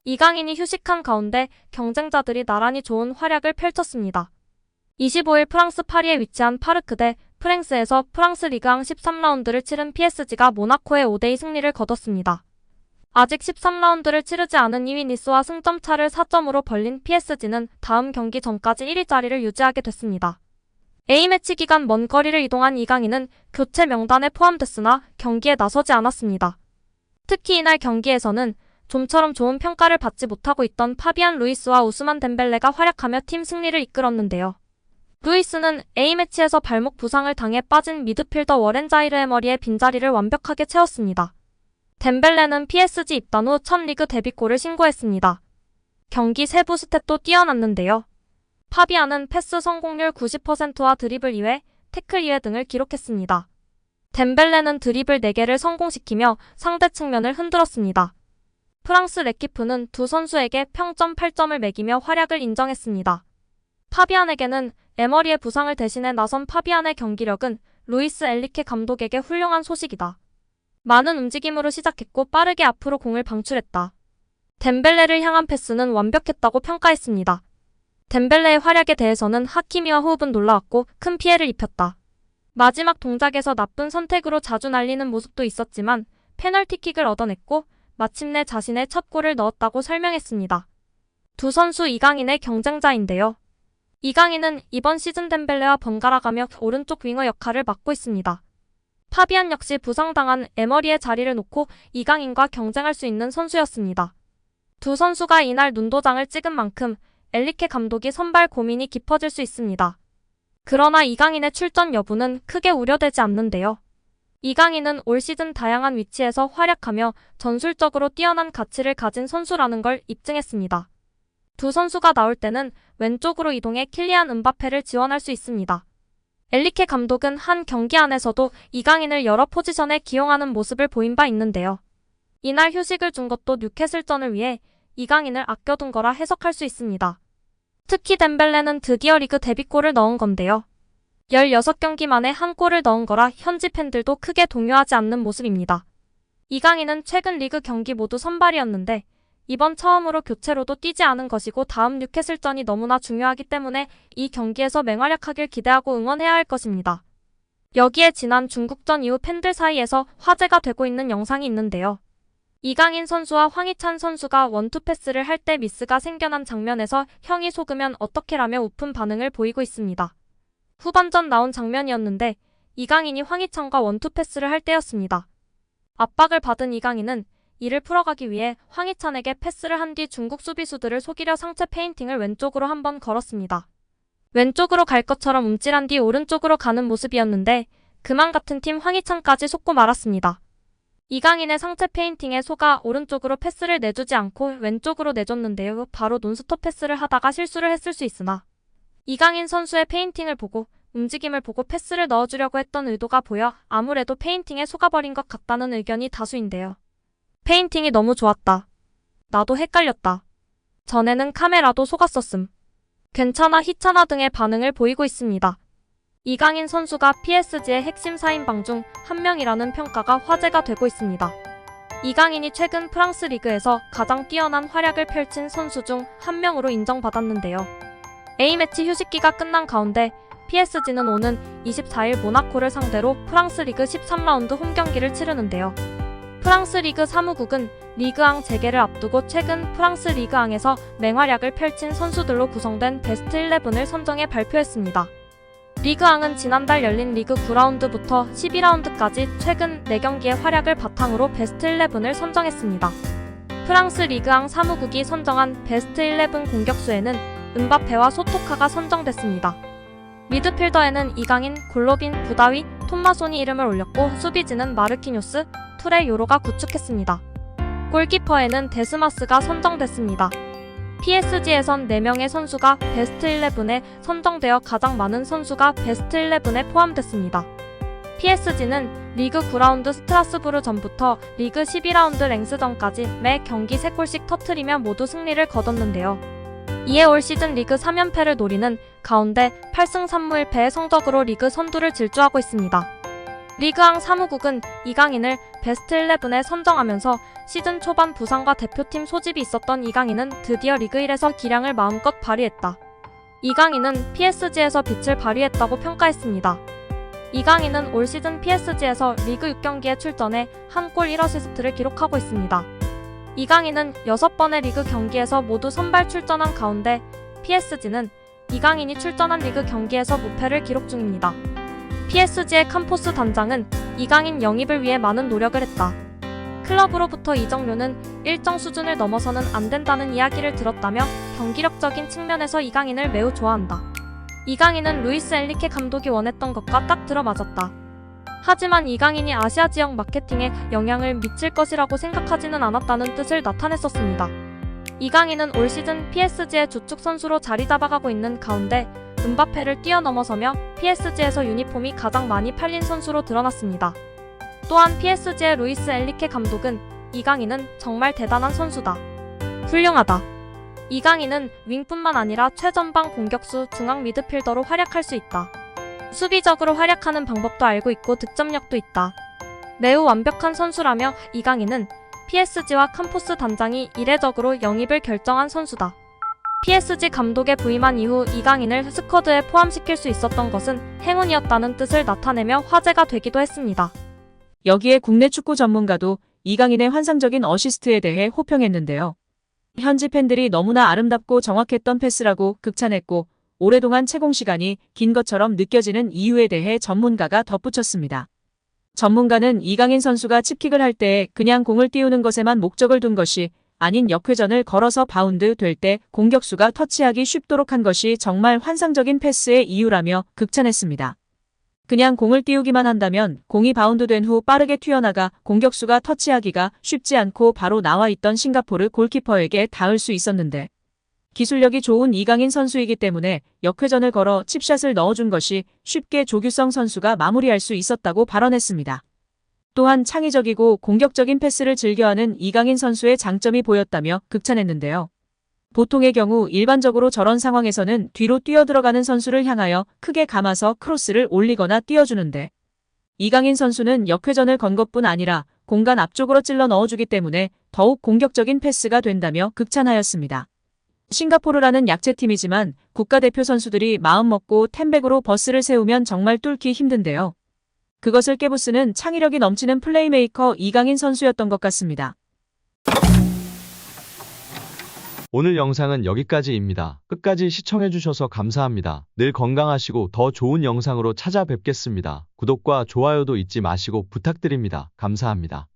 이강인이 휴식한 가운데 경쟁자들이 나란히 좋은 활약을 펼쳤습니다. 25일 프랑스 파리에 위치한 파르크 대 프랭스에서 프랑스 리그앙 13라운드를 치른 PSG가 모나코의 5대2 승리를 거뒀습니다. 아직 13라운드를 치르지 않은 2위 니스와 승점 차를 4점으로 벌린 PSG는 다음 경기 전까지 1위 자리를 유지하게 됐습니다. A매치 기간 먼 거리를 이동한 이강인은 교체 명단에 포함됐으나 경기에 나서지 않았습니다. 특히 이날 경기에서는 좀처럼 좋은 평가를 받지 못하고 있던 파비안 루이스와 우스만 덴벨레가 활약하며 팀 승리를 이끌었는데요. 루이스는 A매치에서 발목 부상을 당해 빠진 미드필더 워렌 자이르의 머리에 빈자리를 완벽하게 채웠습니다. 덴벨레는 PSG 입단 후 첫 리그 데뷔골을 신고했습니다. 경기 세부 스탯도 뛰어났는데요. 파비안은 패스 성공률 90%와 드리블 2회, 태클 2회 등을 기록했습니다. 덴벨레는 드리블 4개를 성공시키며 상대 측면을 흔들었습니다. 프랑스 레키프는 두 선수에게 평점 8점을 매기며 활약을 인정했습니다. 파비안에게는 에머리의 부상을 대신해 나선 파비안의 경기력은 루이스 엘리케 감독에게 훌륭한 소식이다. 많은 움직임으로 시작했고 빠르게 앞으로 공을 방출했다. 덴벨레를 향한 패스는 완벽했다고 평가했습니다. 덴벨레의 활약에 대해서는 하키미와 호흡은 놀라웠고 큰 피해를 입혔다. 마지막 동작에서 나쁜 선택으로 자주 날리는 모습도 있었지만 페널티킥을 얻어냈고 마침내 자신의 첫 골을 넣었다고 설명했습니다. 두 선수 이강인의 경쟁자인데요. 이강인은 이번 시즌 덴벨레와 번갈아가며 오른쪽 윙어 역할을 맡고 있습니다. 파비안 역시 부상당한 에머리의 자리를 놓고 이강인과 경쟁할 수 있는 선수였습니다. 두 선수가 이날 눈도장을 찍은 만큼 엘리케 감독이 선발 고민이 깊어질 수 있습니다. 그러나 이강인의 출전 여부는 크게 우려되지 않는데요. 이강인은 올 시즌 다양한 위치에서 활약하며 전술적으로 뛰어난 가치를 가진 선수라는 걸 입증했습니다. 두 선수가 나올 때는 왼쪽으로 이동해 킬리안 음바페를 지원할 수 있습니다. 엘리케 감독은 한 경기 안에서도 이강인을 여러 포지션에 기용하는 모습을 보인 바 있는데요. 이날 휴식을 준 것도 뉴캐슬전을 위해 이강인을 아껴둔 거라 해석할 수 있습니다. 특히 덴벨레는 드디어 리그 데뷔골을 넣은 건데요. 16경기 만에 한 골을 넣은 거라 현지 팬들도 크게 동요하지 않는 모습입니다. 이강인은 최근 리그 경기 모두 선발이었는데 이번 처음으로 교체로도 뛰지 않은 것이고 다음 뉴캐슬전이 너무나 중요하기 때문에 이 경기에서 맹활약하길 기대하고 응원해야 할 것입니다. 여기에 지난 중국전 이후 팬들 사이에서 화제가 되고 있는 영상이 있는데요. 이강인 선수와 황희찬 선수가 원투 패스를 할 때 미스가 생겨난 장면에서 형이 속으면 어떡해라며 웃픈 반응을 보이고 있습니다. 후반전 나온 장면이었는데 이강인이 황희찬과 원투 패스를 할 때였습니다. 압박을 받은 이강인은 이를 풀어가기 위해 황희찬에게 패스를 한 뒤 중국 수비수들을 속이려 상체 페인팅을 왼쪽으로 한번 걸었습니다. 왼쪽으로 갈 것처럼 움찔한 뒤 오른쪽으로 가는 모습이었는데 그만 같은 팀 황희찬까지 속고 말았습니다. 이강인의 상체 페인팅에 속아 오른쪽으로 패스를 내주지 않고 왼쪽으로 내줬는데요. 바로 논스톱 패스를 하다가 실수를 했을 수 있으나 이강인 선수의 페인팅을 보고 움직임을 보고 패스를 넣어주려고 했던 의도가 보여 아무래도 페인팅에 속아버린 것 같다는 의견이 다수인데요. 페인팅이 너무 좋았다. 나도 헷갈렸다. 전에는 카메라도 속았었음. 괜찮아 희찬아 등의 반응을 보이고 있습니다. 이강인 선수가 PSG의 핵심 4인방 중 한 명이라는 평가가 화제가 되고 있습니다. 이강인이 최근 프랑스 리그에서 가장 뛰어난 활약을 펼친 선수 중 한 명으로 인정받았는데요. A매치 휴식기가 끝난 가운데 PSG는 오는 24일 모나코를 상대로 프랑스 리그 13라운드 홈경기를 치르는데요. 프랑스 리그 사무국은 리그앙 재개를 앞두고 최근 프랑스 리그앙에서 맹활약을 펼친 선수들로 구성된 베스트 11을 선정해 발표했습니다. 리그앙은 지난달 열린 리그 9라운드부터 12라운드까지 최근 4경기의 활약을 바탕으로 베스트 11을 선정했습니다. 프랑스 리그앙 사무국이 선정한 베스트 11 공격수에는 음바페와 소토카가 선정됐습니다. 미드필더에는 이강인, 골로빈, 부다위, 톰마손이 이름을 올렸고 수비진은 마르키뇨스, 투레 요로가 구축했습니다. 골키퍼에는 데스마스가 선정됐습니다. PSG에선 4명의 선수가 베스트 11에 선정되어 가장 많은 선수가 베스트 11에 포함됐습니다. PSG는 리그 9라운드 스트라스부르전부터 리그 12라운드 랭스전까지 매 경기 3골씩 터뜨리며 모두 승리를 거뒀는데요. 이에 올 시즌 리그 3연패를 노리는 가운데 8승 3무 1패의 성적으로 리그 선두를 질주하고 있습니다. 리그앙 사무국은 이강인을 베스트 11에 선정하면서 시즌 초반 부상과 대표팀 소집이 있었던 이강인은 드디어 리그 1에서 기량을 마음껏 발휘했다. 이강인은 PSG에서 빛을 발휘했다고 평가했습니다. 이강인은 올 시즌 PSG에서 리그 6경기에 출전해 한 골 1어시스트를 기록하고 있습니다. 이강인은 6번의 리그 경기에서 모두 선발 출전한 가운데 PSG는 이강인이 출전한 리그 경기에서 무패를 기록 중입니다. PSG의 캄포스 단장은 이강인 영입을 위해 많은 노력을 했다. 클럽으로부터 이적료는 일정 수준을 넘어서는 안 된다는 이야기를 들었다며 경기력적인 측면에서 이강인을 매우 좋아한다. 이강인은 루이스 엔리케 감독이 원했던 것과 딱 들어맞았다. 하지만 이강인이 아시아 지역 마케팅에 영향을 미칠 것이라고 생각하지는 않았다는 뜻을 나타냈었습니다. 이강인은 올 시즌 PSG의 주축 선수로 자리 잡아가고 있는 가운데 음바페를 뛰어넘어서며 PSG에서 유니폼이 가장 많이 팔린 선수로 드러났습니다. 또한 PSG의 루이스 엔리케 감독은 이강인은 정말 대단한 선수다. 훌륭하다. 이강인은 윙뿐만 아니라 최전방 공격수 중앙 미드필더로 활약할 수 있다. 수비적으로 활약하는 방법도 알고 있고 득점력도 있다. 매우 완벽한 선수라며 이강인은 PSG와 캄포스 단장이 이례적으로 영입을 결정한 선수다. PSG 감독에 부임한 이후 이강인을 스쿼드에 포함시킬 수 있었던 것은 행운이었다는 뜻을 나타내며 화제가 되기도 했습니다. 여기에 국내 축구 전문가도 이강인의 환상적인 어시스트에 대해 호평했는데요. 현지 팬들이 너무나 아름답고 정확했던 패스라고 극찬했고 오랫동안 채공 시간이 긴 것처럼 느껴지는 이유에 대해 전문가가 덧붙였습니다. 전문가는 이강인 선수가 칩킥을 할 때 그냥 공을 띄우는 것에만 목적을 둔 것이 아닌 역회전을 걸어서 바운드 될 때 공격수가 터치하기 쉽도록 한 것이 정말 환상적인 패스의 이유라며 극찬했습니다. 그냥 공을 띄우기만 한다면 공이 바운드된 후 빠르게 튀어나가 공격수가 터치하기가 쉽지 않고 바로 나와 있던 싱가포르 골키퍼에게 닿을 수 있었는데 기술력이 좋은 이강인 선수이기 때문에 역회전을 걸어 칩샷을 넣어준 것이 쉽게 조규성 선수가 마무리할 수 있었다고 발언했습니다. 또한 창의적이고 공격적인 패스를 즐겨하는 이강인 선수의 장점이 보였다며 극찬했는데요. 보통의 경우 일반적으로 저런 상황에서는 뒤로 뛰어들어가는 선수를 향하여 크게 감아서 크로스를 올리거나 띄워주는데 이강인 선수는 역회전을 건 것뿐 아니라 공간 앞쪽으로 찔러 넣어주기 때문에 더욱 공격적인 패스가 된다며 극찬하였습니다. 싱가포르라는 약체팀이지만 국가대표 선수들이 마음먹고 템백으로 버스를 세우면 정말 뚫기 힘든데요. 그것을 깨부수는 창의력이 넘치는 플레이메이커 이강인 선수였던 것 같습니다. 오늘 영상은 여기까지입니다. 끝까지 시청해주셔서 감사합니다. 늘 건강하시고 더 좋은 영상으로 찾아뵙겠습니다. 구독과 좋아요도 잊지 마시고 부탁드립니다. 감사합니다.